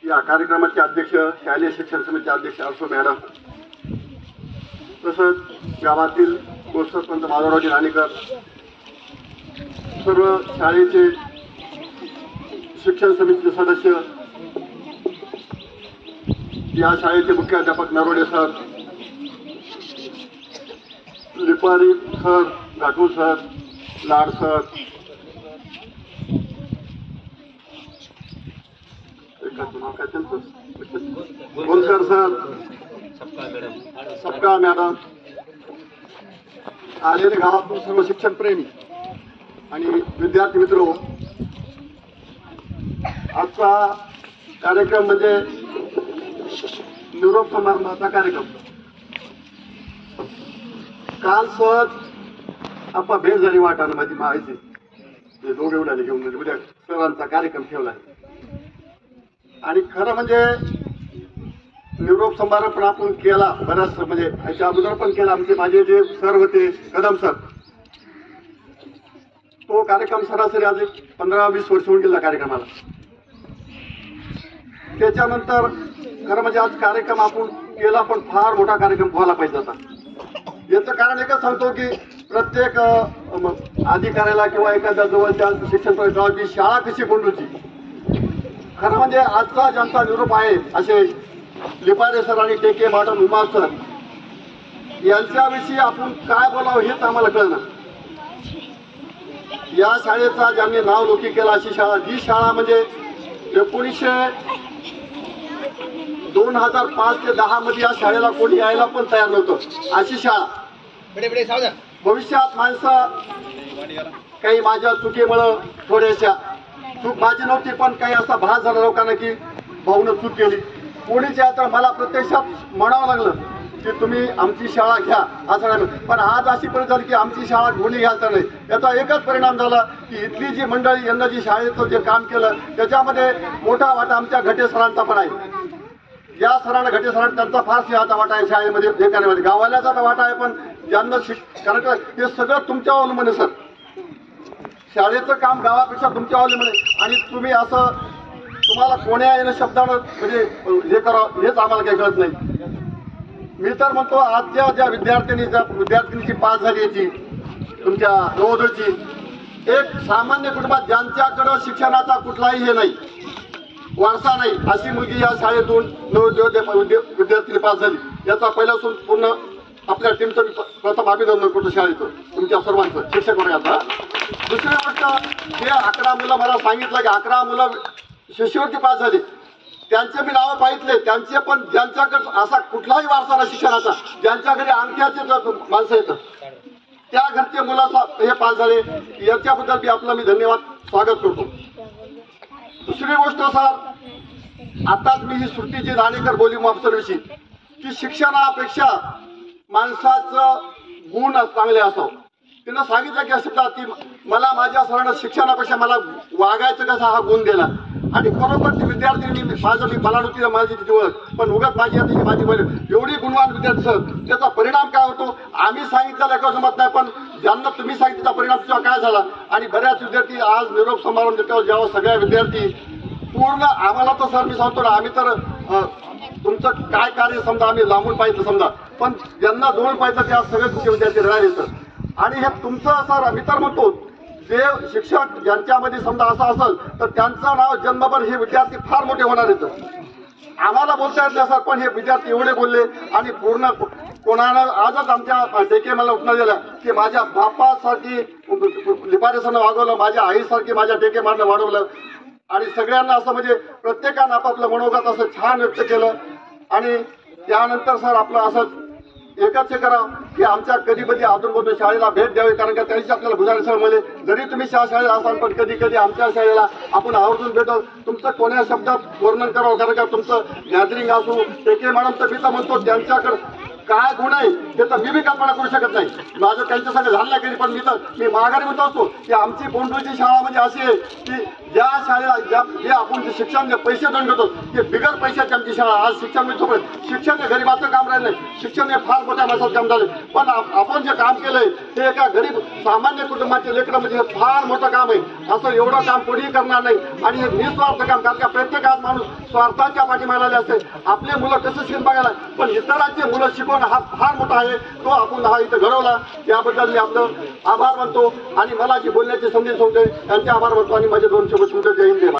या कार्यक्रमाचे अध्यक्ष शालेय शिक्षण समितीचे अध्यक्ष असो मॅडम, तसंच गावातील सरपंच माधवरावजी राणेकर, सर्व शाळेचे शिक्षण समितीचे सदस्य, या शाळेचे मुख्याध्यापक Narode sir, Lipari sir, Ghatu sir, Lad sir, Golkar sir, Sapkal madam, आलेले गावातून सर्व शिक्षणप्रेमी आणि विद्यार्थी मित्र, आजचा कार्यक्रम म्हणजे निरोप समारंभाचा कार्यक्रम. काल सहज आपा भेट झाली वाटाणं माझी माहिती दोघे उडाले घेऊन उद्या सरांचा कार्यक्रम ठेवला आणि खरं म्हणजे निरोप समारंभ पण आपण केला बराच, म्हणजे याच्या अगोदर पण केला. आमचे माझे जे सर होते कदम सर, तो कार्यक्रम सरासरी आज 15-20 वर्ष होऊन गेला कार्यक्रमाला. त्याच्यानंतर खरं म्हणजे आज कार्यक्रम आपण केला पण फार मोठा कार्यक्रम व्हायला पाहिजे होता. याचं कारण एकच सांगतो की प्रत्येक अधिकाऱ्याला किंवा एखाद्या जवळच्या शिक्षण प्रणालीची शाळा कशी कोंडूची, खरं म्हणजे आजचा ज्यांचा निरोप आहे असे लिपारे सर आणि टेके मॅडम, उमा सर, यांच्याविषयी आपण काय बोलावं हेच आम्हाला कळलं. या शाळेचा ज्यांनी नाव लौकिक केला अशी शाळा, जी शाळा म्हणजे 2005 ते 10 मध्ये या शाळेला कोणी यायला पण तयार नव्हतं अशी शाळा. भविष्यात माणसं काही माझ्या चुकीमुळं थोड्याशा चूक माझी नव्हती पण काही असा भास झाला लोकांना की भाऊनं चूक केली. कोणीच या तर मला प्रत्यक्षात म्हणावं लागलं की तुम्ही आमची शाळा घ्या असं नाही. पण आज अशी परिस्थिती झाली की आमची शाळा कोणी घ्यायचं नाही. याचा एकच परिणाम झाला की इथली जी मंडळी यांना जी शाळेचं जे काम केलं त्याच्यामध्ये मोठा वाटा आमच्या घटे सरांचा पण आहे. या सरांना घटे सरांना त्यांचा फार आता वाटा आहे शाळेमध्ये हे करण्यामध्ये, गावाल्याचा वाटा आहे. पण ज्यांना कारण हे सगळं तुमच्या अवलंबून आहे सर. शाळेचं काम गावापेक्षा तुमच्या अवलंबून आहे आणि तुम्ही असं तुम्हाला कोण्या येणं शब्दानं म्हणजे हे करावं हेच आम्हाला काही कळत नाही. मी तर म्हणतो आजच्या ज्या विद्यार्थिनीची पास झाली याची तुमच्या नवोदयची, एक सामान्य कुटुंबात ज्यांच्याकडं शिक्षणाचा कुठलाही हे नाही, वारसा नाही, अशी मुलगी या शाळेतून नवोदय विद्यार्थी पास झाली. याचा पहिल्यापासून पूर्ण आपल्या टीमचं प्रथम अभिनंदन करतो शाळेचं, तुमच्या सर्वांचं शिक्षक वर्गाचा. दुसरी गोष्ट, हे 11 मुलं मला सांगितलं की 11 मुलं शिष्यवृत्ती पास झाली. त्यांचे मी नावं पाहितले, त्यांचे पण ज्यांच्याकडे असा कुठलाही वारसा नाही शिक्षणाचा, ज्यांच्या घरी अंगठ्याचे माणसं येतं त्या घरचे मुलं हे पास झाले. याच्याबद्दल मी आपलं धन्यवाद स्वागत करतो. दुसरी गोष्ट सर, आताच मी ही सुट्टीची राणेकर बोली मापसरविषयी की शिक्षणापेक्षा माणसाचं गुण चांगले असावं. तिनं सांगितलं की असं की मला माझ्या सरांना शिक्षणापेक्षा मला वागायचं कसा हा गुण दिला. आणि खरोखर ती विद्यार्थी मला नव्हती माझी तिची ओळख, पण उगाच माझी एवढी गुणवान विद्यार्थी सर, त्याचा परिणाम काय होतो आम्ही सांगितलं एका जमत नाही, पण ज्यांना तुम्ही सांगितलं परिणाम तुझा काय झाला. आणि बऱ्याच विद्यार्थी आज निरोप समारंभ देतो जेव्हा सगळ्या विद्यार्थी पूर्ण आम्हाला तर सर मी सांगतो ना, आम्ही तर तुमचं काय कार्य समजा आम्ही लांबून पाहिजे समजा, पण ज्यांना जवळ पाहिजे त्या सगळे तुमचे विद्यार्थी राहिले सर. आणि हे तुमचं सर मी तर म्हणतो जे शिक्षक ज्यांच्यामध्ये समजा असं असेल तर त्यांचं नाव जन्मभर हे विद्यार्थी फार मोठे होणार आहेत. आम्हाला बोलता येत नाही सर, पण हे विद्यार्थी एवढे बोलले आणि पूर्ण कोणाला आजच आमच्या टेके मला उठणं दिलं की माझ्या बापासारखी लिपारे सरनं वागवलं, माझ्या आईसारखी माझ्या टेके मारनं वाढवलं. आणि सगळ्यांना असं म्हणजे प्रत्येकानं आपापलं मनोगत असं छान व्यक्त केलं. आणि त्यानंतर सर आपलं असं एकच हे करा की आमच्या कधी कधी अधूनमधून शाळेला भेट द्यावी, कारण का त्यांची आपल्याला भुजारी सर म्हणले जरी तुम्ही शाळेला असाल पण कधी कधी आमच्या शाळेला आपण आवर्जून भेटो, तुमचं कोण्या शब्दात वर्णन करावं, कारण का तुमचं गॅदरिंग असू टेके मॅडम तर मी तर म्हणतो त्यांच्याकडे काय गुण आहे हे तर मी बी कल्पना करू शकत नाही. माझं त्यांच्या संग झालं नाही कधी, पण मी माघारी म्हणतो असतो की आमची कोंडूची शाळा म्हणजे अशी आहे की ज्या शाळेला जे आपण जे शिक्षण जे पैसे देऊन घेतो ते बिगर पैशाची आमची शाळा. आज शिक्षण मिळतो, पण शिक्षण हे गरीबाचं काम राहिलं नाही, शिक्षण हे फार मोठ्या माणसाचं काम झालं. पण आपण जे काम केलंय ते एका गरीब सामान्य कुटुंबाचे लेकरं म्हणजे हे फार मोठं काम आहे. असं एवढं काम कोणीही करणार नाही आणि हे निस्वार्थ काम, कारण का प्रत्येकात माणूस स्वार्थाच्या पाठी मिळाले असते. आपले मुलं कसं शिकून बघायला, पण इतरांचे मुलं शिकवणं हा फार मोठा आहे. तो आपण हा इथं घडवला, याबद्दल मी आपलं आभार मानतो आणि मला जी बोलण्याची संधी सोडते त्यांचे आभार मानतो आणि माझे 2 शब्द तुमचे जय हिंद.